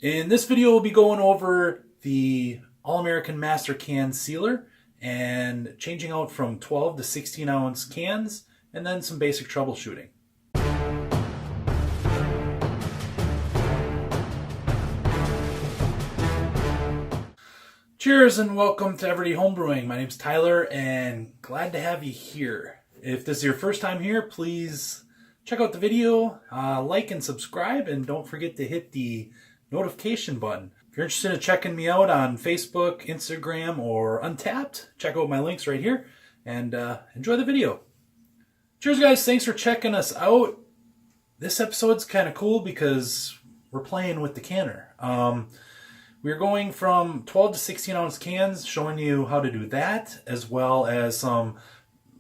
In this video, we'll be going over the All-American Master Can Sealer and changing out from 12 to 16 ounce cans, and then some basic troubleshooting. Cheers and welcome to Everty Homebrewing. My name's Tyler and glad to have you here. If this is your first time here, please check out the video, like and subscribe, and don't forget to hit the notification button. If you're interested in checking me out on Facebook, Instagram, or Untapped, check out my links right here and enjoy the video. Cheers guys, thanks for checking us out. This episode's kind of cool because we're playing with the canner. We're going from 12 to 16 ounce cans, showing you how to do that, as well as some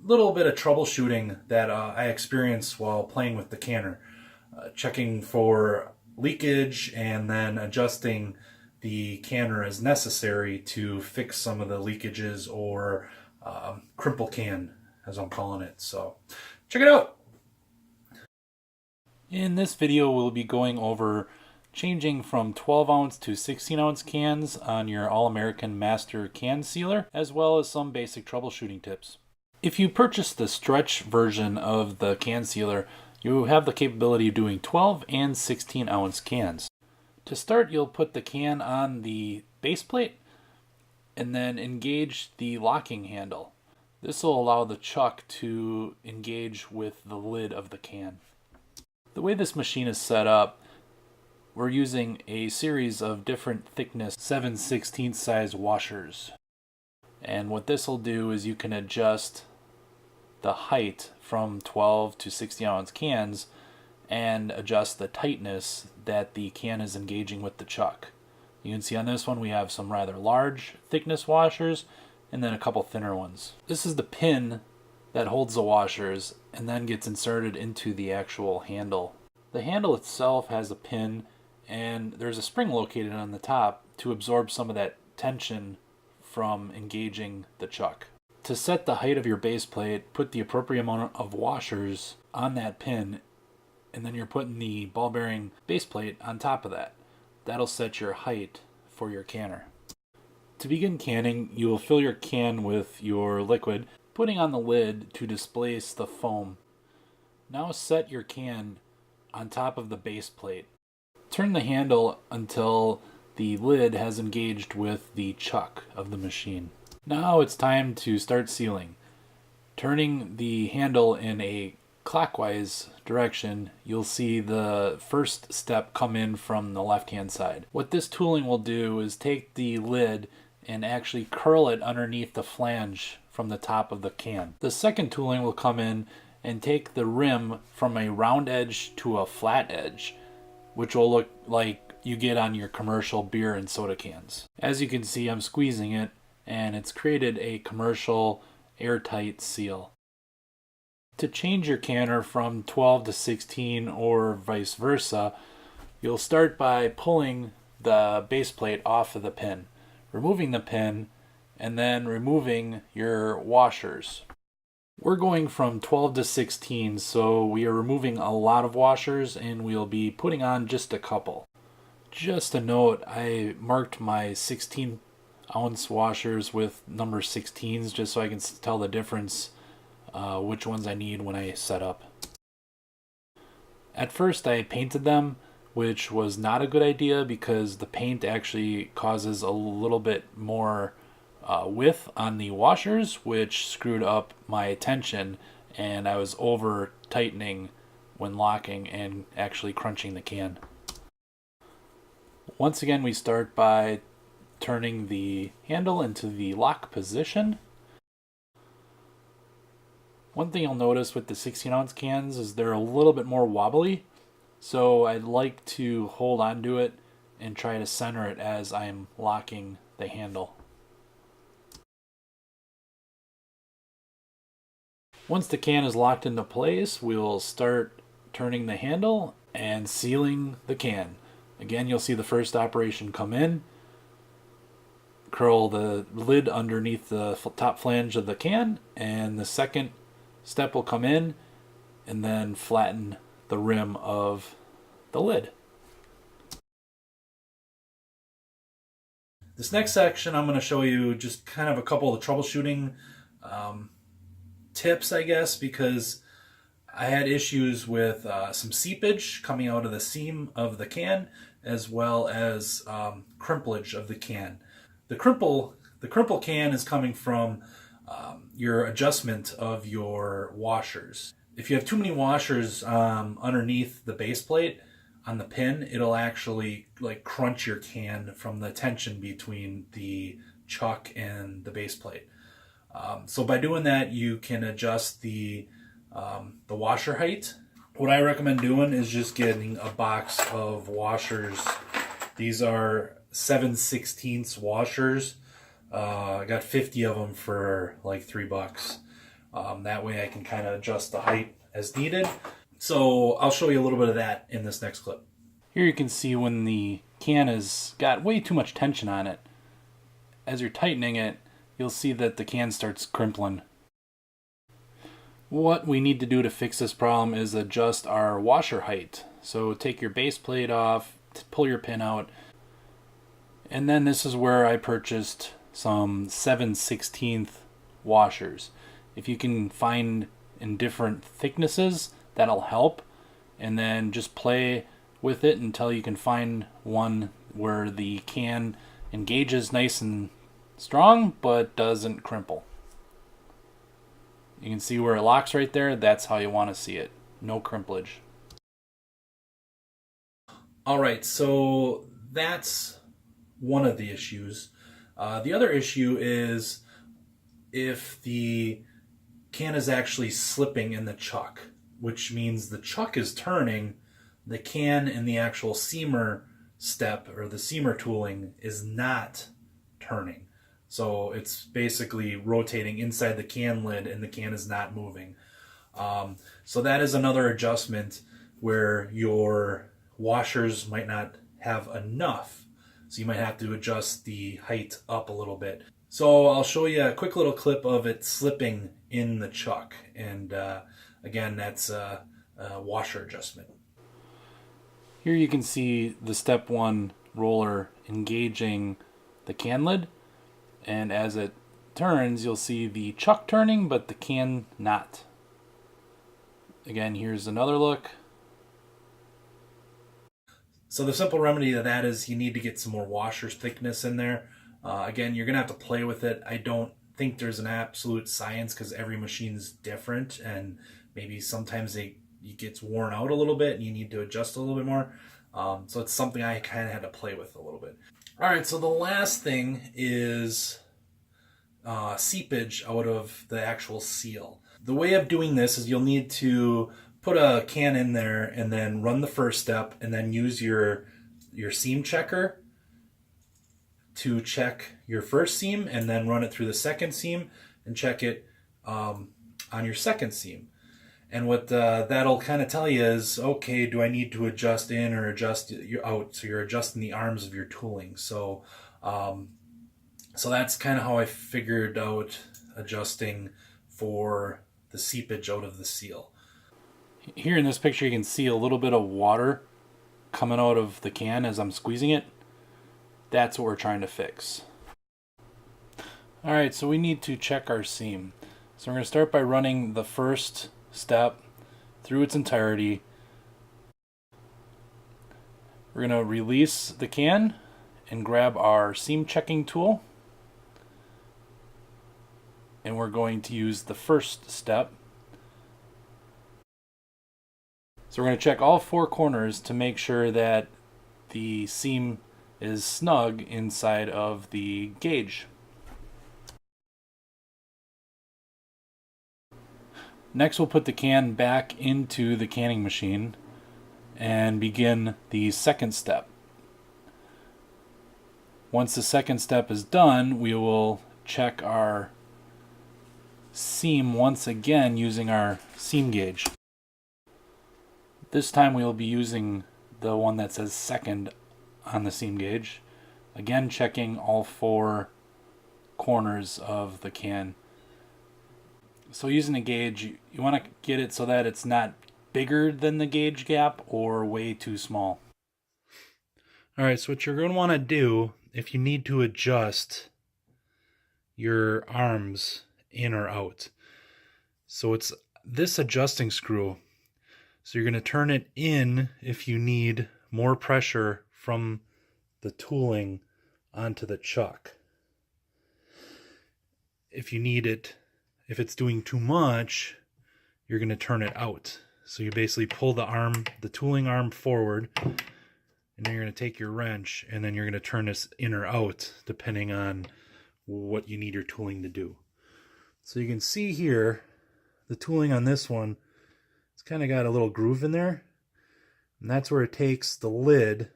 little bit of troubleshooting that I experienced while playing with the canner. Checking for leakage and then adjusting the canner as necessary to fix some of the leakages or crimple can, as I'm calling it. So check it out. In this video, we'll be going over changing from 12 ounce to 16 ounce cans on your All-American Master Can Sealer, as well as some basic troubleshooting tips. If you purchase the stretch version of the can sealer, you have the capability of doing 12 and 16 ounce cans. To start, you'll put the can on the base plate and then engage the locking handle. This will allow the chuck to engage with the lid of the can. The way this machine is set up, we're using a series of different thickness 7/16 size washers. And what this will do is you can adjust the height from 12 to 16 ounce cans and adjust the tightness that the can is engaging with the chuck. You can see on this one we have some rather large thickness washers and then a couple thinner ones. This is the pin that holds the washers and then gets inserted into the actual handle. The handle itself has a pin and there's a spring located on the top to absorb some of that tension from engaging the chuck. To set the height of your base plate, put the appropriate amount of washers on that pin, and then you're putting the ball bearing base plate on top of that. That'll set your height for your canner. To begin canning, you will fill your can with your liquid, putting on the lid to displace the foam. Now set your can on top of the base plate. Turn the handle until the lid has engaged with the chuck of the machine. Now it's time to start sealing. Turning the handle in a clockwise direction, you'll see the first step come in from the left-hand side. What this tooling will do is take the lid and actually curl it underneath the flange from the top of the can. The second tooling will come in and take the rim from a round edge to a flat edge, which will look like you get on your commercial beer and soda cans. As you can see, I'm squeezing it and it's created a commercial airtight seal. To change your canner from 12 to 16 or vice versa, you'll start by pulling the base plate off of the pin, removing the pin, and then removing your washers. We're going from 12 to 16, so we are removing a lot of washers and we'll be putting on just a couple. Just a note, I marked my 16 ounce washers with number 16s just so I can tell the difference which ones I need when I set up. At first I painted them, which was not a good idea because the paint actually causes a little bit more width on the washers, which screwed up my tension, and I was over tightening when locking and actually crunching the can. Once again, we start by turning the handle into the lock position. One thing you'll notice with the 16 ounce cans is they're a little bit more wobbly, so I'd like to hold on to it and try to center it as I'm locking the handle. Once the can is locked into place, we'll start turning the handle and sealing the can. Again, you'll see the first operation come in, curl the lid underneath the top flange of the can, and the second step will come in and then flatten the rim of the lid. This next section, I'm going to show you just kind of a couple of the troubleshooting tips, I guess, because I had issues with some seepage coming out of the seam of the can, as well as crimplage of the can. The crimple can is coming from your adjustment of your washers. If you have too many washers underneath the base plate on the pin, it'll actually like crunch your can from the tension between the chuck and the base plate. So by doing that, you can adjust the washer height. What I recommend doing is just getting a box of washers. These are 7/16 washers. I got 50 of them for like $3. That way I can kind of adjust the height as needed. So I'll show you a little bit of that in this next clip. Here you can see when the can has got way too much tension on it. As you're tightening it, you'll see that the can starts crimpling. What we need to do to fix this problem is adjust our washer height. So take your base plate off, pull your pin out, and then this is where I purchased some 7/16 washers. If you can find in different thicknesses, that'll help, and then just play with it until you can find one where the can engages nice and strong but doesn't crimple. You can see where it locks right there. That's how you want to see it. No crimplage. Alright, so that's one of the issues. The other issue is if the can is actually slipping in the chuck, which means the chuck is turning, the can in the actual seamer step or the seamer tooling is not turning. So it's basically rotating inside the can lid and the can is not moving. So that is another adjustment where your washers might not have enough. So you might have to adjust the height up a little bit. So I'll show you a quick little clip of it slipping in the chuck. And again, that's a washer adjustment. Here you can see the step 1 roller engaging the can lid. And as it turns, you'll see the chuck turning, but the can not. Again, here's another look. So the simple remedy to that is you need to get some more washer thickness in there. Again, you're going to have to play with it. I don't think there's an absolute science because every machine's different, and maybe sometimes it gets worn out a little bit and you need to adjust a little bit more. So it's something I kind of had to play with a little bit. All right, so the last thing is seepage out of the actual seal. The way of doing this is you'll need to put a can in there and then run the first step and then use your seam checker to check your first seam and then run it through the second seam and check it on your second seam. And what that'll kind of tell you is, okay, do I need to adjust in or adjust out? So you're adjusting the arms of your tooling. So so that's kind of how I figured out adjusting for the seepage out of the seal. Here in this picture you can see a little bit of water coming out of the can as I'm squeezing it. That's what we're trying to fix. Alright, so we need to check our seam. So we're going to start by running the first step through its entirety. We're going to release the can and grab our seam checking tool. And we're going to use the first step. So we're going to check all 4 corners to make sure that the seam is snug inside of the gauge. Next, we'll put the can back into the canning machine and begin the second step. Once the second step is done, we will check our seam once again using our seam gauge. This time we will be using the one that says second on the seam gauge. Again, checking all 4 corners of the can. So using a gauge, you want to get it so that it's not bigger than the gauge gap or way too small. All right, so what you're going to want to do if you need to adjust your arms in or out. So it's this adjusting screw. So you're going to turn it in if you need more pressure from the tooling onto the chuck. If you need it, if it's doing too much, you're going to turn it out. So you basically pull the tooling arm forward, and then you're going to take your wrench, and then you're going to turn this in or out depending on what you need your tooling to do. So you can see here, the tooling on this one, it's kind of got a little groove in there, and that's where it takes the lid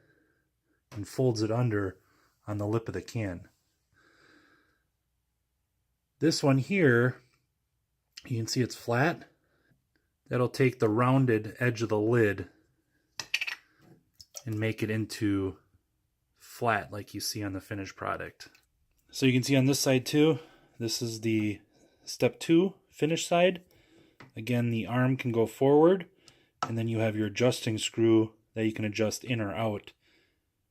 and folds it under on the lip of the can. This one here, you can see it's flat. That'll take the rounded edge of the lid and make it into flat like you see on the finished product. So you can see on this side too, this is the step 2 finish side. Again, the arm can go forward, and then you have your adjusting screw that you can adjust in or out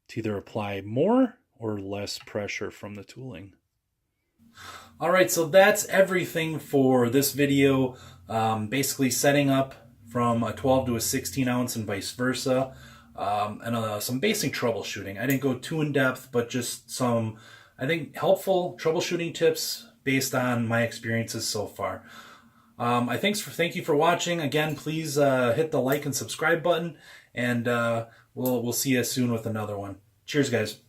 to either apply more or less pressure from the tooling. Alright, so that's everything for this video. Basically setting up from a 12 to a 16 ounce and vice versa. And some basic troubleshooting. I didn't go too in depth, but just some, I think, helpful troubleshooting tips based on my experiences so far. Thank you for watching. Again, please hit the like and subscribe button, and we'll see you soon with another one. Cheers, guys.